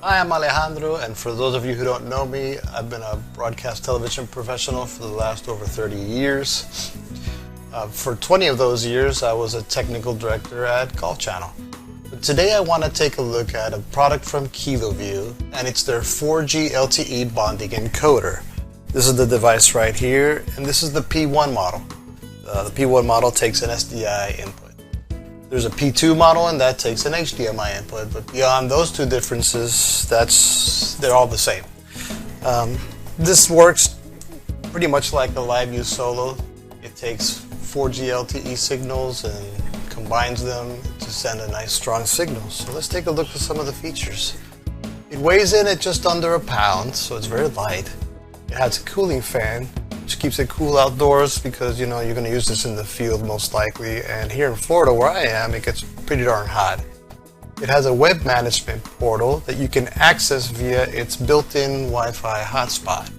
Hi, I'm Alejandro, and for those of you who don't know me, I've been a broadcast television professional for the last over 30 years. For 20 of those years, I was a technical director at Golf Channel. But today I want to take a look at a product from Kiloview, and it's their 4G LTE bonding encoder. This is the device right here, and this is the P1 model. The P1 model takes an SDI input. There's a P2 model, and that takes an HDMI input, but beyond those two differences, they're all the same. This works pretty much like the Kiloview Solo. It takes 4G LTE signals and combines them to send a nice strong signal. So let's take a look at some of the features. It weighs in at just under a pound, so it's very light. It has a cooling fan, which keeps it cool outdoors because you're going to use this in the field most likely, and here in Florida where I am, it gets pretty darn hot. It has a web management portal that you can access via its built-in Wi-Fi hotspot,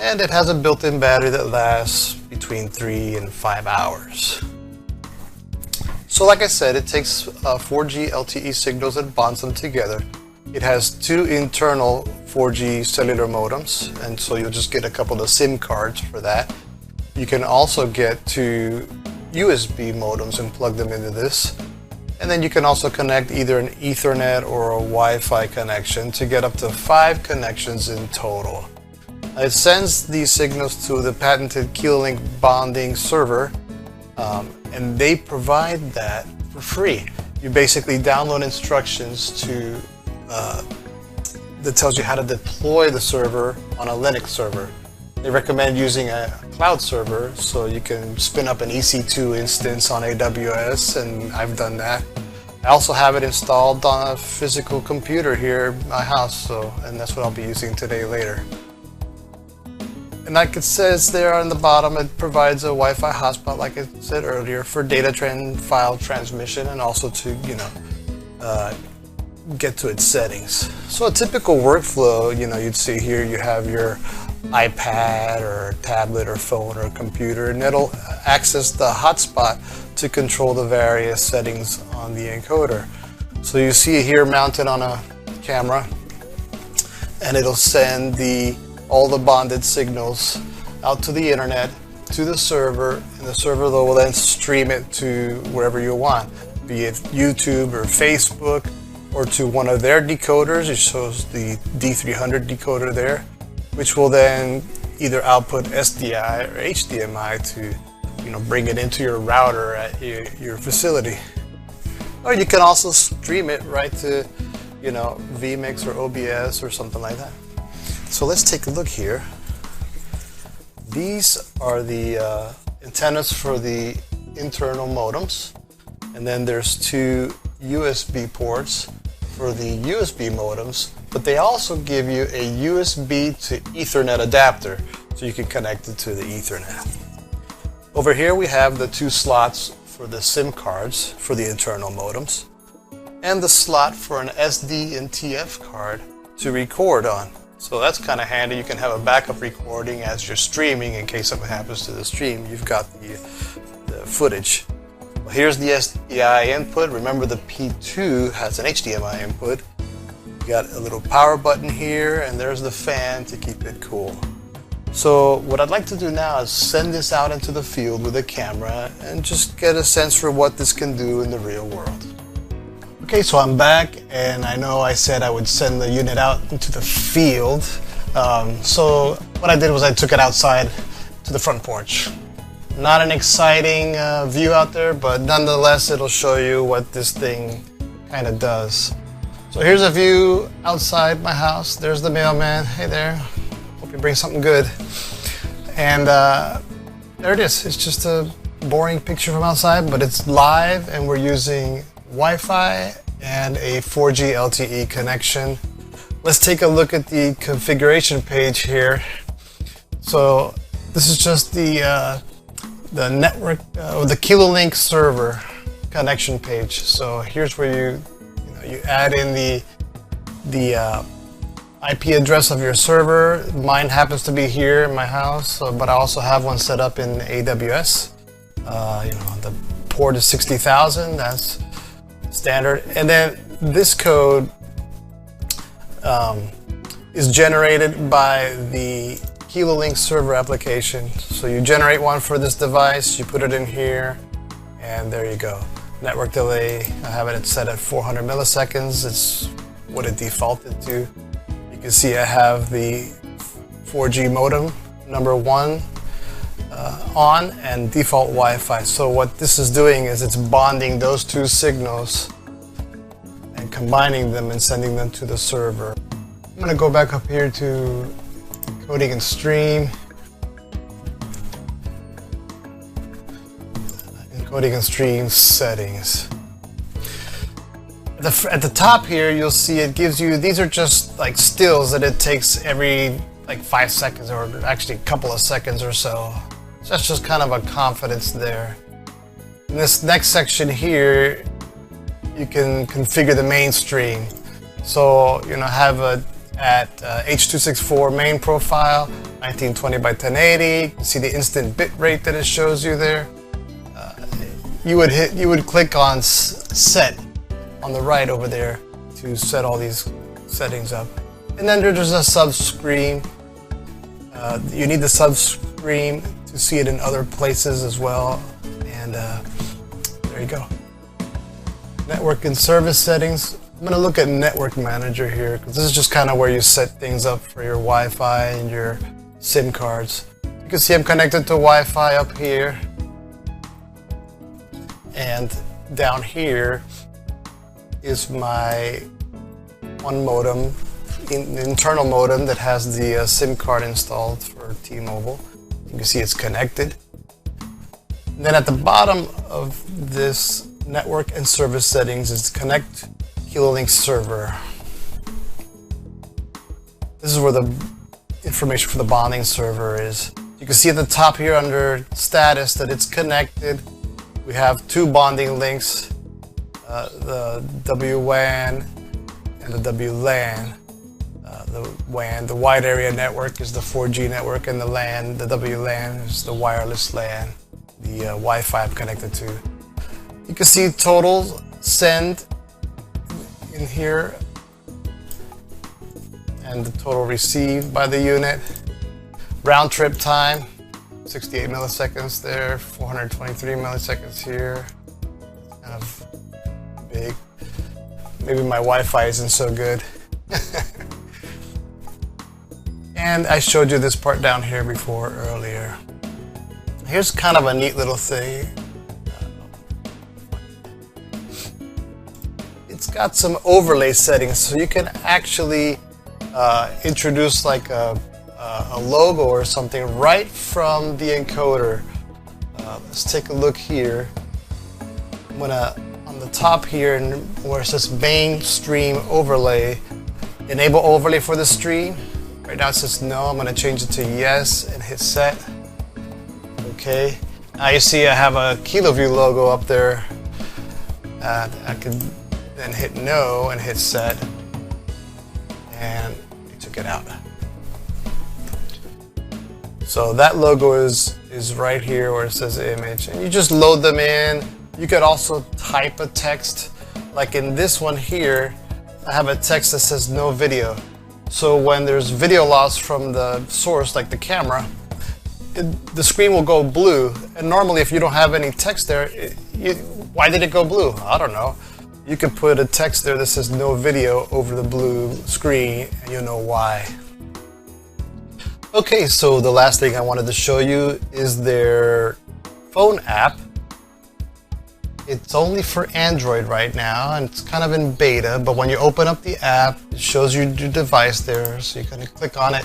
and it has a built-in battery that lasts between 3 and 5 hours. So like I said, it takes 4G LTE signals and bonds them together. It has two internal 4G cellular modems, and so you'll just get a couple of SIM cards for that. You can also get two USB modems and plug them into this. And then you can also connect either an Ethernet or a Wi-Fi connection to get up to 5 connections in total. It sends these signals to the patented Kilolink bonding server, and they provide that for free. You basically download instructions that tells you how to deploy the server on a Linux server. They recommend using a cloud server, so you can spin up an EC2 instance on AWS, and I've done that. I also have it installed on a physical computer here at my house, and that's what I'll be using today later. And like it says there on the bottom, it provides a Wi-Fi hotspot, like I said earlier, for data file transmission and also to get to its settings. So a typical workflow, you'd see here, you have your iPad or tablet or phone or computer, and it'll access the hotspot to control the various settings on the encoder. So you see it here mounted on a camera, and it'll send all the bonded signals out to the internet, to the server, and the server will then stream it to wherever you want, be it YouTube or Facebook, or to one of their decoders. It shows the D300 decoder there, which will then either output SDI or HDMI to bring it into your router at your facility. Or you can also stream it right to vMix or OBS or something like that. So let's take a look here. These are the antennas for the internal modems, and then there's two USB ports for the USB modems, but they also give you a USB to Ethernet adapter, so you can connect it to the Ethernet. Over here we have the two slots for the SIM cards for the internal modems, and the slot for an SD and TF card to record on. So that's kind of handy. You can have a backup recording as you're streaming in case something happens to the stream. You've got the footage. Well, here's the SDI input. Remember, the P2 has an HDMI input. You got a little power button here, and there's the fan to keep it cool. So what I'd like to do now is send this out into the field with a camera and just get a sense for what this can do in the real world. Okay, so I'm back, and I know I said I would send the unit out into the field. So what I did was I took it outside to the front porch. Not an exciting view out there, but nonetheless it'll show you what this thing kind of does. So here's a view outside my house. There's the mailman. Hey there, hope you bring something good. And there it is. It's just a boring picture from outside, but it's live, and we're using Wi-Fi and a 4G LTE connection. Let's take a look at the configuration page here. So this is just the network or the Kilolink server connection page. So here's where you add in the IP address of your server. Mine happens to be here in my house, but I also have one set up in AWS. The port is 60,000. That's standard. And then this code is generated by the Kiloview server application. So you generate one for this device, you put it in here, and there you go. Network delay, I have it set at 400 milliseconds. It's what it defaulted to. You can see I have the 4G modem number 1 on and default Wi-Fi. So what this is doing is it's bonding those two signals and combining them and sending them to the server. I'm going to go back up here to Encoding and Stream. Encoding and Stream settings. At the top here, you'll see it gives you, these are just like stills that it takes every like 5 seconds, or actually a couple of seconds or so. So that's just kind of a confidence there. In this next section here, you can configure the mainstream. So, you know, have a at H.264 main profile, 1920 by 1080. You can see the instant bit rate that it shows you there. You would click on set on the right over there to set all these settings up. And then there's a sub screen. You need the sub screen to see it in other places as well. And there you go. Network and service settings. I'm going to look at Network Manager here because this is just kind of where you set things up for your Wi-Fi and your SIM cards. You can see I'm connected to Wi-Fi up here. And down here is my one modem, internal modem that has the SIM card installed for T-Mobile. You can see it's connected. And then at the bottom of this network and service settings is connect Kiloview server. This is where the information for the bonding server is. You can see at the top here under status that it's connected. We have two bonding links, the WWAN and the WLAN. The WAN, the wide area network, is the 4G network, and the LAN, the WLAN, is the wireless LAN, the Wi-Fi I'm connected to. You can see total send in here and the total received by the unit. Round trip time, 68 milliseconds there, 423 milliseconds here. Kind of big. Maybe my Wi-Fi isn't so good. And I showed you this part down here before earlier. Here's kind of a neat little thing. It's got some overlay settings, so you can actually introduce like a logo or something right from the encoder. Let's take a look here. I'm gonna, on the top here, where it says mainstream overlay, enable overlay for the stream. Right now it says no. I'm going to change it to yes and hit set. Okay. Now you see I have a Kiloview logo up there. I can then hit no and hit set. And I took it out. So that logo is right here where it says image. And you just load them in. You could also type a text. Like in this one here, I have a text that says no video. So when there's video loss from the source, like the camera, the screen will go blue. And normally if you don't have any text there, why did it go blue? I don't know. You could put a text there that says no video over the blue screen and you'll know why. Okay, so the last thing I wanted to show you is their phone app. It's only for Android right now, and it's kind of in beta, but when you open up the app, it shows you your device there, so you're going to click on it,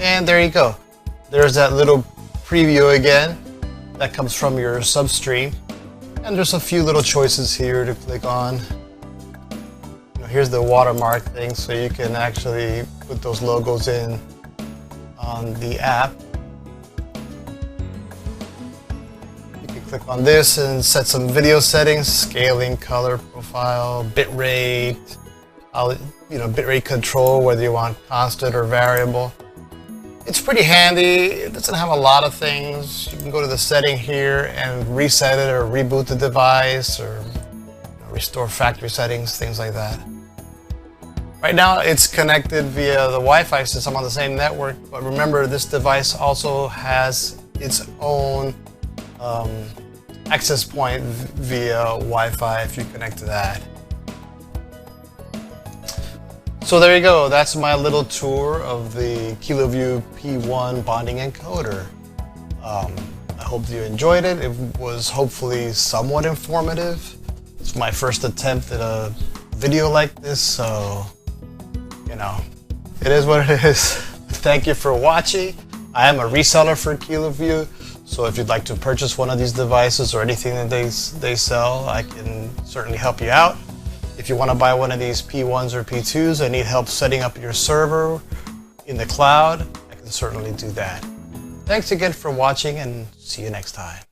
and there you go. There's that little preview again that comes from your substream, and there's a few little choices here to click on. You know, here's the watermark thing, so you can actually put those logos in on the app. Click on this and set some video settings, scaling, color, profile, bitrate, bitrate control, whether you want constant or variable. It's pretty handy. It doesn't have a lot of things. You can go to the setting here and reset it or reboot the device or restore factory settings, things like that. Right now it's connected via the Wi-Fi system on the same network, but remember this device also has its own access point via Wi-Fi if you connect to that. So there you go, that's my little tour of the Kiloview P1 bonding encoder. I hope you enjoyed it. It was hopefully somewhat informative. It's my first attempt at a video like this, so you know, it is what it is. Thank you for watching. I am a reseller for Kiloview, so if you'd like to purchase one of these devices or anything that they sell, I can certainly help you out. If you want to buy one of these P1s or P2s and need help setting up your server in the cloud, I can certainly do that. Thanks again for watching, and see you next time.